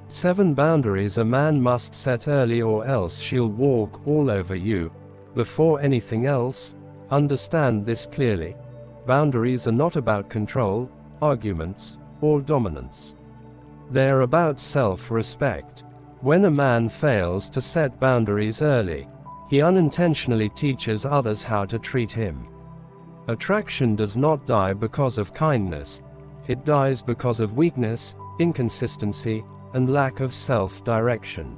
7 boundaries a man must set early, or else she'll walk all over you. Before anything else, understand this clearly. Boundaries are not about control, arguments, or dominance. They're about self-respect. When a man fails to set boundaries early, he unintentionally teaches others how to treat him. Attraction does not die because of kindness. It dies because of weakness, inconsistency, and lack of self-direction.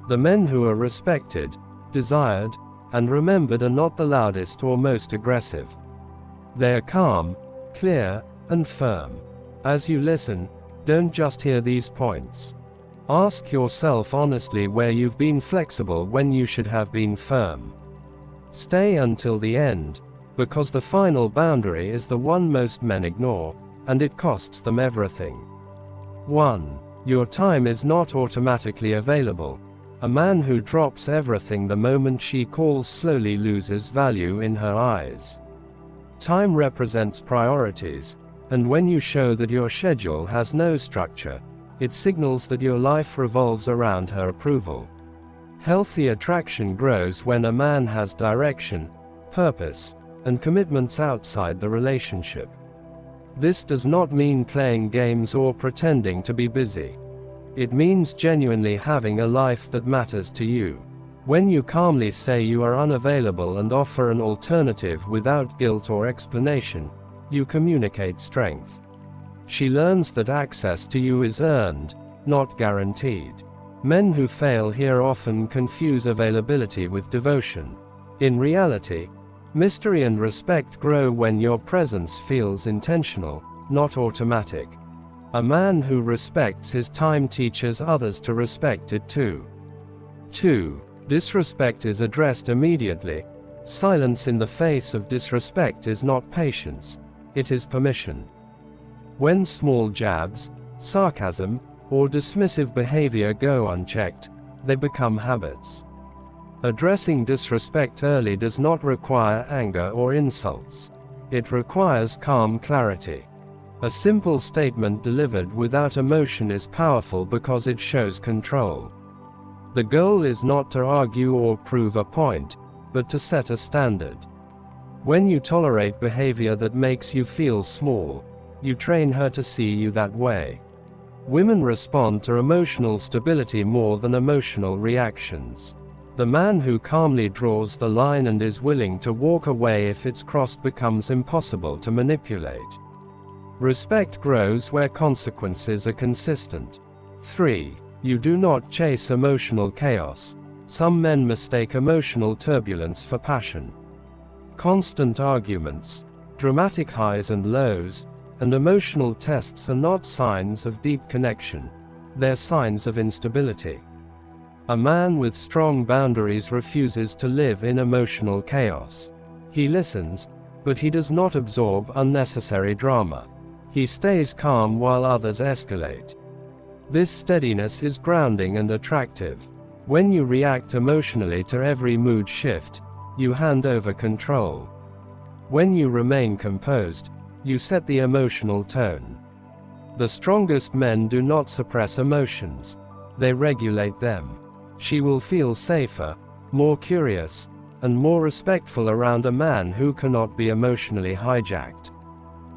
The men who are respected, desired, and remembered are not the loudest or most aggressive. They are calm, clear, and firm. As you listen, don't just hear these points. Ask yourself honestly where you've been flexible when you should have been firm. Stay until the end, because the final boundary is the one most men ignore, and it costs them everything. 1. Your time is not automatically available. A man who drops everything the moment she calls slowly loses value in her eyes. Time represents priorities, and when you show that your schedule has no structure, it signals that your life revolves around her approval. Healthy attraction grows when a man has direction, purpose, and commitments outside the relationship. This does not mean playing games or pretending to be busy. It means genuinely having a life that matters to you. When you calmly say you are unavailable and offer an alternative without guilt or explanation, you communicate strength. She learns that access to you is earned, not guaranteed. Men who fail here often confuse availability with devotion. In reality, mystery and respect grow when your presence feels intentional, not automatic. A man who respects his time teaches others to respect it too. 2. Disrespect is addressed immediately. Silence in the face of disrespect is not patience, it is permission. When small jabs, sarcasm, or dismissive behavior go unchecked, they become habits. Addressing disrespect early does not require anger or insults. It requires calm clarity. A simple statement delivered without emotion is powerful because it shows control. The goal is not to argue or prove a point, but to set a standard. When you tolerate behavior that makes you feel small, you train her to see you that way. Women respond to emotional stability more than emotional reactions. The man who calmly draws the line and is willing to walk away if it's crossed becomes impossible to manipulate. Respect grows where consequences are consistent. 3. You do not chase emotional chaos. Some men mistake emotional turbulence for passion. Constant arguments, dramatic highs and lows, and emotional tests are not signs of deep connection. They're signs of instability. A man with strong boundaries refuses to live in emotional chaos. He listens, but he does not absorb unnecessary drama. He stays calm while others escalate. This steadiness is grounding and attractive. When you react emotionally to every mood shift, you hand over control. When you remain composed, you set the emotional tone. The strongest men do not suppress emotions, they regulate them. She will feel safer, more curious, and more respectful around a man who cannot be emotionally hijacked.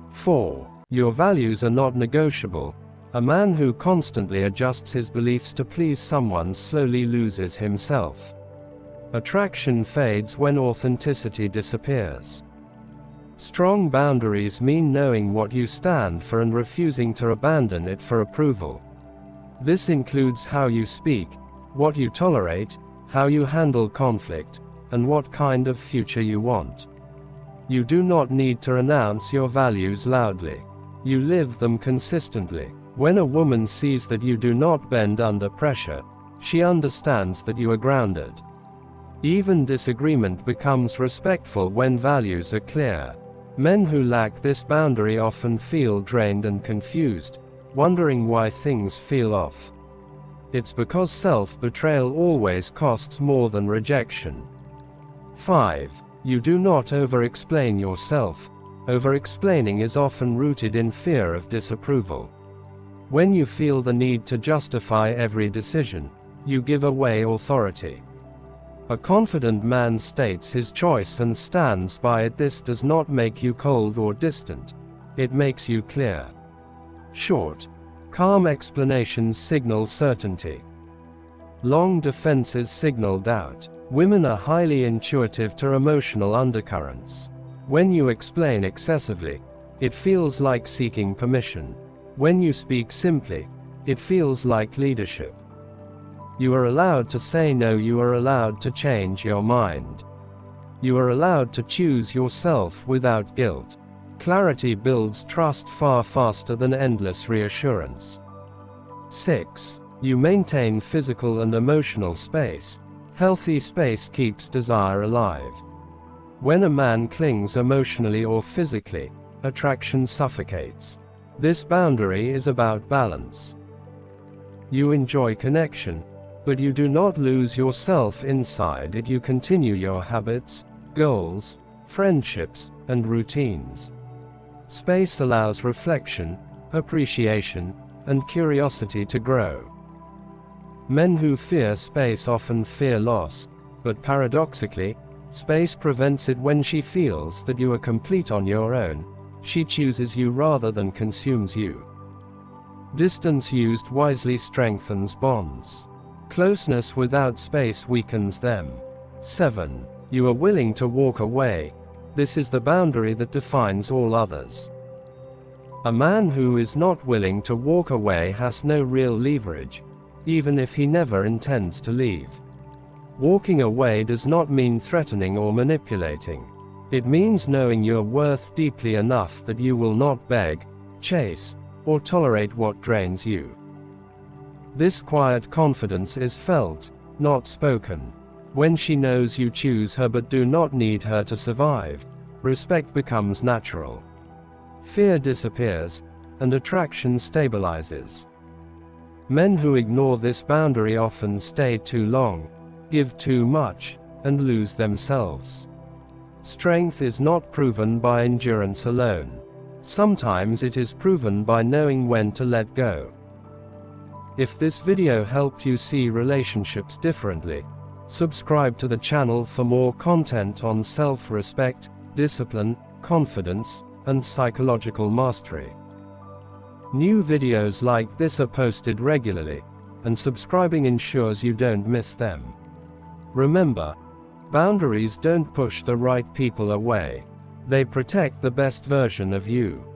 4. Your values are not negotiable. A man who constantly adjusts his beliefs to please someone slowly loses himself. Attraction fades when authenticity disappears. Strong boundaries mean knowing what you stand for and refusing to abandon it for approval. This includes how you speak, what you tolerate, how you handle conflict, and what kind of future you want. You do not need to announce your values loudly. You live them consistently. When a woman sees that you do not bend under pressure, she understands that you are grounded. Even disagreement becomes respectful when values are clear. Men who lack this boundary often feel drained and confused, wondering why things feel off. It's because self-betrayal always costs more than rejection. 5. You do not over-explain yourself. Over-explaining is often rooted in fear of disapproval. When you feel the need to justify every decision, you give away authority. A confident man states his choice and stands by it. This does not make you cold or distant. It makes you clear. Short, calm explanations signal certainty. Long defenses signal doubt. Women are highly intuitive to emotional undercurrents. When you explain excessively, it feels like seeking permission. When you speak simply, it feels like leadership. You are allowed to say no. You are allowed to change your mind. You are allowed to choose yourself without guilt. Clarity builds trust far faster than endless reassurance. 6. You maintain physical and emotional space. Healthy space keeps desire alive. When a man clings emotionally or physically, attraction suffocates. This boundary is about balance. You enjoy connection, but you do not lose yourself inside it. You continue your habits, goals, friendships, and routines. Space allows reflection, appreciation, and curiosity to grow. Men who fear space often fear loss, but paradoxically, space prevents it. When she feels that you are complete on your own, she chooses you rather than consumes you. Distance used wisely strengthens bonds. Closeness without space weakens them. 7. You are willing to walk away. This is the boundary that defines all others. A man who is not willing to walk away has no real leverage, even if he never intends to leave. Walking away does not mean threatening or manipulating. It means knowing your worth deeply enough that you will not beg, chase, or tolerate what drains you. This quiet confidence is felt, not spoken. When she knows you choose her but do not need her to survive, respect becomes natural. Fear disappears, and attraction stabilizes. Men who ignore this boundary often stay too long, give too much, and lose themselves. Strength is not proven by endurance alone. Sometimes it is proven by knowing when to let go. If this video helped you see relationships differently, subscribe to the channel for more content on self-respect, discipline, confidence, and psychological mastery. New videos like this are posted regularly, and subscribing ensures you don't miss them. Remember, boundaries don't push the right people away. They protect the best version of you.